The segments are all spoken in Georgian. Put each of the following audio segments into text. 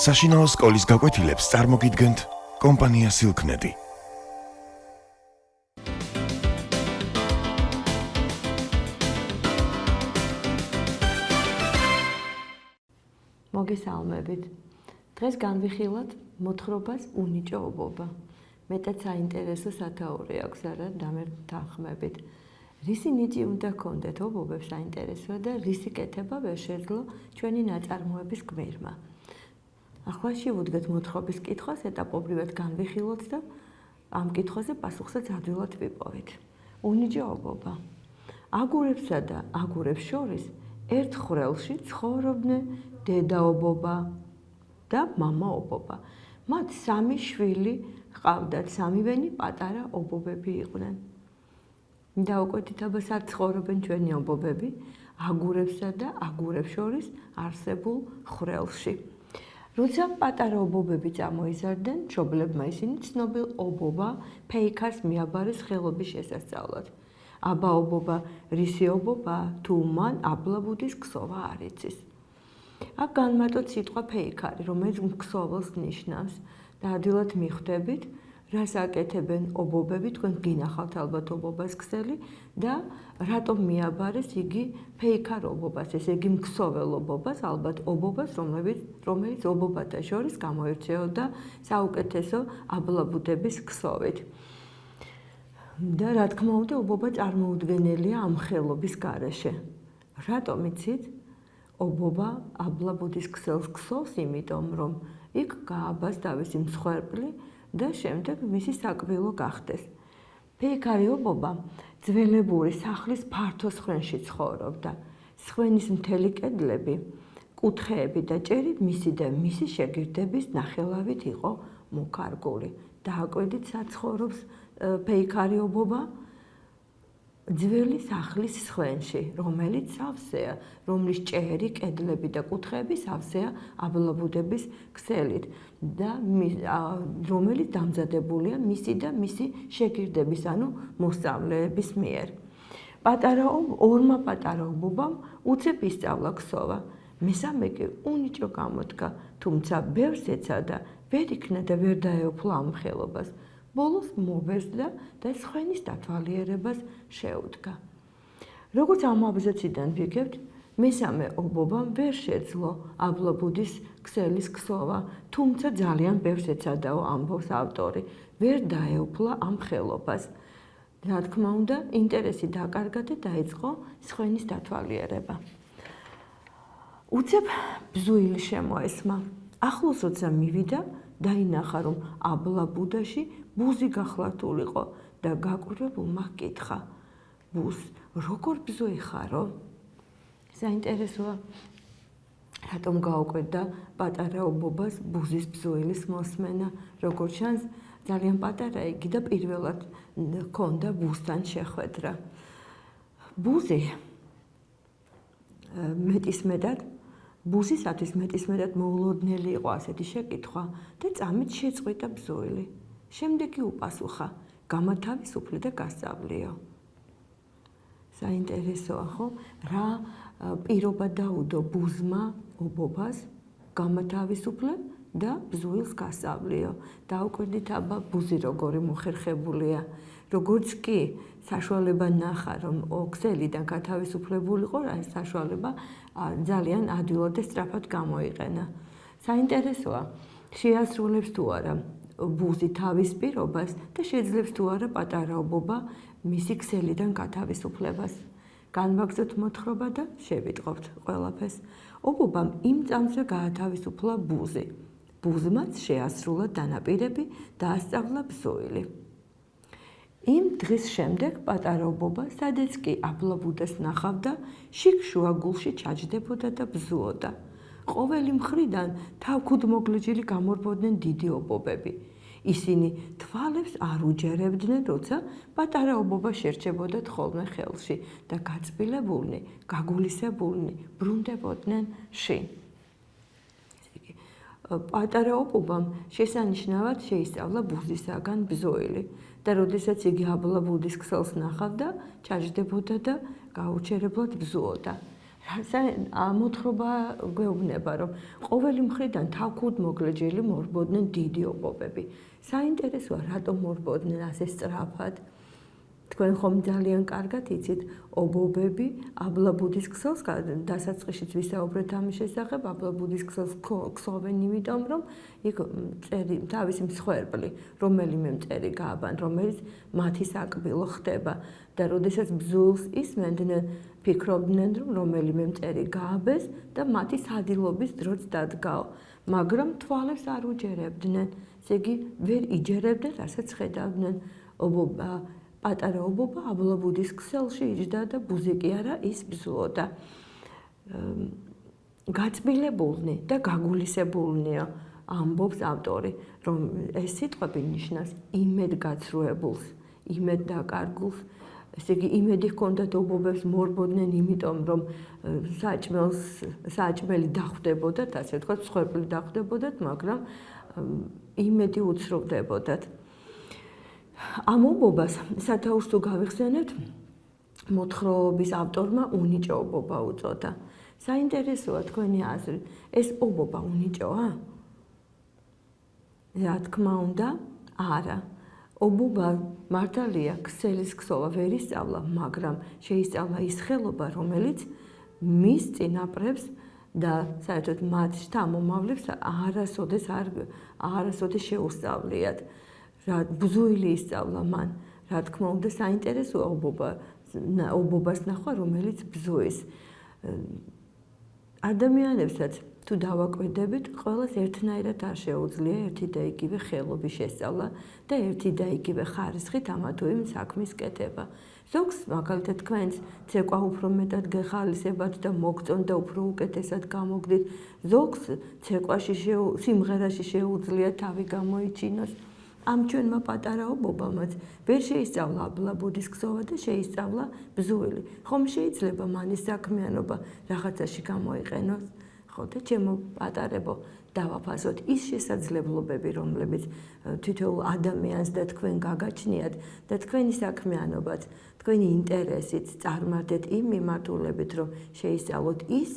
საშინაო სკოლის გაკვეთილებს წარმოგიდგენთ კომპანია Silknet. მოგესალმებით. დღეს განვიხილოთ მოთხრობას უნიჭოობა. მეტად საინტერესო სათაური აქვს არა დამერთანხმებით. რისი ნიჭი უნდა გქონდეთ ობობებს საინტერესოა და რისი კეთება ვერ შეძლო ჩვენი ნაწარმოების გმირმა. ახლა შევუდგეთ მოთხრობის კითხვას, ეტაპობრივად განვიხილოთ და ამ კითხვაზე პასუხსაც ადვილად ვიპოვეთ. უნიჭოობა. აგურებსა და აგურებს შორის ერთ ხვრელში ცხოვრობდნენ დედაობობა და მამაობობა. მათ 3 შვილი ჰყავდათ, სამივენი პატარა ობობები იყვნენ. დავუკვეთით აბა სად ცხოვრობენ ჩვენი ობობები? აგურებსა და აგურებს შორის არსებულ ხვრელში. როცა პატარა ობობები წამოიზარდნენ, მშობლებმა ისინი ცნობილ ობობა ფეიქარს მიაბარეს ხელობის შესასწავლად. აბა ობობა რისი ობობა, თუ მან აბლაბუდის ქსოვა არ იცის. აქ განმარტოთ სიტყვა ფეიქარი, რომელიც ქსოვილს ნიშნავს და ადვილად მიხვდებით, რას აკეთებენ ობობები, თქვენ გინახავთ ალბათ ობობას ქსელი და რატომ მიაბარეს იგი ფეიქარ ობობას, ესე იგი ქსოვილ ობობას, ალბათ ობობას, რომელიც ობობათა შორის გამოირჩეოდა საუკეთესო აბლაბუდების ქსოვით. და რა თქმა უნდა, ობობა წარმოუდგენელია ამ ხელობის გარეშე. რატომ იცით? ობობა აბლაბუდის ქსელს ქსოვს, იმიტომ რომ იქ გააბას თავისი მსხვერპლი და შემდეგ მისი საკბილო გახდეს. ფეიქარი ობობა ძველებური სახლის ფართო სხვენში ცხოვრობდა. სხვენის მთელი კედლები, კუთხეები და ჭერი მისი და მისი შეგირდების ნახელავით იყო მოკარგული. დააკვირდით, სად ცხოვრობს ფეიქარი ობობა? ძველი სახლის სხვენში, რომელიც სავსეა, რომლის ჭერი, კედლები და კუთხეები სავსეა აბლაბუდების ქსელით და რომელიც დამზადებულია მისი და მისი შეგირდების, ანუ მოსწავლეების მიერ. ორმა პატარა ობობამ უცებ ისწავლა ქსოვა. მესამე კი უნიჭო გამოდგა, თუმცა ბევრს ეცადა, ვერ იქნა და ვერ დაეუფლა ამ ხელობას. ბოლოს მობეზდა და სხვენის დათვალიერებას შეუდგა. როგორც ამ აბზაციდან ვიგებთ, მესამე ობობამ ვერ შეძლო აბლაბუდის ქსელის ქსოვა, თუმცა ძალიან ბევრს ეცადაო, ამბობს ავტორი, ვერ დაეუფლა ამ ხელობას. რა თქმა უნდა, ინტერესი დაკარგა და დაიწყო სხვენის დათვალიერება. უცებ ბზუილი შემოესმა. ახლოს როცა მივიდა, დაინახა, რომ აბლაბუდაში ბუზი გახლართულიყო და გაკვირვებულმა ჰკითხა: ბუს, როგორ ბზუი ხარო? საინტერესოა, რატომ გაუკვირდა პატარა ობობას ბუზის ბზუილის მოსმენა. როგორც ჩანს, ძალიან პატარა იგი და პირველად ჰქონდა ბუსთან შეხვედრა. ბუზი ბუზისათვის მეტისმეტად მოულოდნელი იყო ასეთი შეკითხვა და წამით შეწყვიტა ბზუილი. შემდეგ კი უპასუხა: გამათავისუფლე და გასწავლიო. საინტერესოა, ხო? რა პირობა დაუდო ბუზმა ობობას გამათავისუფლე და ბზუილს გასწავლიო. დაუკვირდით, აბა ბუზი როგორი მოხერხებულია. როგორც კი საშუალება ნახა, რომ ქსელიდან გათავისუფლებულიყო, ეს საშუალება ძალიან ადვილად და სწრაფად გამოიყენა. საინტერესოა, შეასრულებს თუ არა ბუზი თავის პირობას და შეძლებს თუ არა პატარა ობობა მისი ქსელიდან გათავისუფლებას. განვაგრძოთ მოთხრობა და შევიტყობთ ყველაფერს. ობობამ იმ წამსვე გაათავისუფლა ბუზი. ბუზმაც შეასრულა დანაპირები და ასწავლა ბზუილი. იმ დღის შემდეგ პატარა ობობა, სადაც კი აბლაბუდას ნახავდა, შიგ-შუა გულში ჩაჯდებოდა და ბზუოდა. ყოველი მხრიდან თავქუდმოგლეჯილი გამორბოდნენ დიდი ობობები. ისინი თვალებს არ უჯერებდნენ, როცა პატარა ობობა შერჩებოდათ ხოლმე ხელში და გაწბილებულნი, გაგულისებულნი ბრუნდებოდნენ შინ. პატარა ობობამ შესანიშნავად შეისწავლა ბუზისაგან ბზუილი და როდესაც იგი აბლაბუდის ქსელს ნახავდა, ჩაჯდებოდა და გაუჩერებლად ბზუოდა. მოთხრობა გვეუბნება, რომ ყოველი მხრიდან თავქუდმოგლეჯელი მორბოდნენ დიდი ობობები. საინტერესოა, რატომ მორბოდნენ ასე სწრაფად? თქვენ ხომ ძალიან კარგად იცით, ობობები აბლაბუდის ქსელს დასაწყისშიც ვისაუბრეთ ამის შესახებ, აბლაბუდის ქსელს ქსოვენ იმიტომ, რომ იქ მწერი თავისი მსხვერპლი, რომელიმე მწერი გააბან, რომელიც მათი საკბილო ხდება და როდესაც ბზულს ისმენდნენ, ფიქრობდნენ, რომ რომელიმე მწერი გააბეს და მათი სადილობის დროც დადგაო, მაგრამ თვალებს არ უჯერებდნენ, ესე იგი ვერ იჯერებდნენ, რასაც ხედავდნენ პატარა ობობა აბლაბუდის ქსელში იჯდა და ბუზი კი არა ის ბზუოდა. გაწმილებულნი და გაგულისებულნიო, ამბობს ავტორი, რომ ეს სიტყვები ნიშნავს იმედგაცრუებულს, იმეddაკარგულს. ესე იგი იმედი ჰქონდათ ობობებს მორბოდნენ, იმიტომ რომ საჭმელი დახვდებოდათ, ასე ვთქვათ, მსხვერპლი დახვდებოდათ, მაგრამ იმედი უცრუვდებოდათ. ამ ობობას სათაურს თუ გავიხსენებთ, მოთხრობის ავტორმა უნიჭო ობობა უწოდა. საინტერესოა თქვენი აზრით, ეს ობობა უნიჭოა? რა თქმა უნდა, არა. ობობა მართალია, ქსელის ქსოვა ვერ ისწავლა, მაგრამ შეისწავლა ის ხელობა, რომელიც მის წინაპრებს და საერთოდ მათ შთამომავლებს არასოდეს შეუსწავლიათ. ბზუილი ისწავლა მან, რა თქმა უნდა, საინტერესოა ობობას ნახვა, რომელიც ბზუის. ადამიანებსაც თუ დავაკვირდებით, ყველას ერთნაირად არ შეუძლია ერთი და იგივე ხელობის შესწავლა და ერთი და იგივე ხარისხით ამა თუ იმ საქმის კეთება. ზოგს, მაგალითად, თქვენს ცეკვა უფრო მეტად გეხალისებათ და მოგწონთ და უფრო უკეთესად გამოგდით. ზოგს ცეკვაში სიმღერაში შეუძლია თავი გამოიჩინოს. ამ ჩვენმა პატარა ობობამაც ვერ შეისწავლა აბლაბუდის ქსოვა და შეისწავლა ბზუილი. ხომ შეიძლება მანის საქმიანობა რაღაცაში გამოიყენოს? ხო და ჩემო პატარებო, დავაფასოთ ის შესაძლებლობები, რომლებიც თითოეულ ადამიანს და თქვენ გაგაჩნიათ და თქვენი საქმიანობაც, თქვენი ინტერესით წარმართეთ იმ მიმართულებით, რომ შეისწავლოთ ის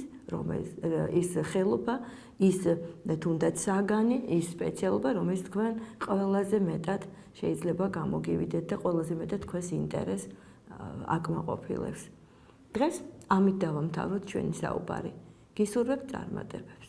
ხელობა, ის თუნდაც საგანი, ის სპეციალობა, რომელიც თქვენ ყველაზე მეტად შეიძლება გამოგივიდეთ და ყველაზე მეტად თქვენს ინტერესს აკმაყოფილებს. დღეს ამით დავამთავროთ ჩვენი საუბარი. გისურვებთ წარმატებებს.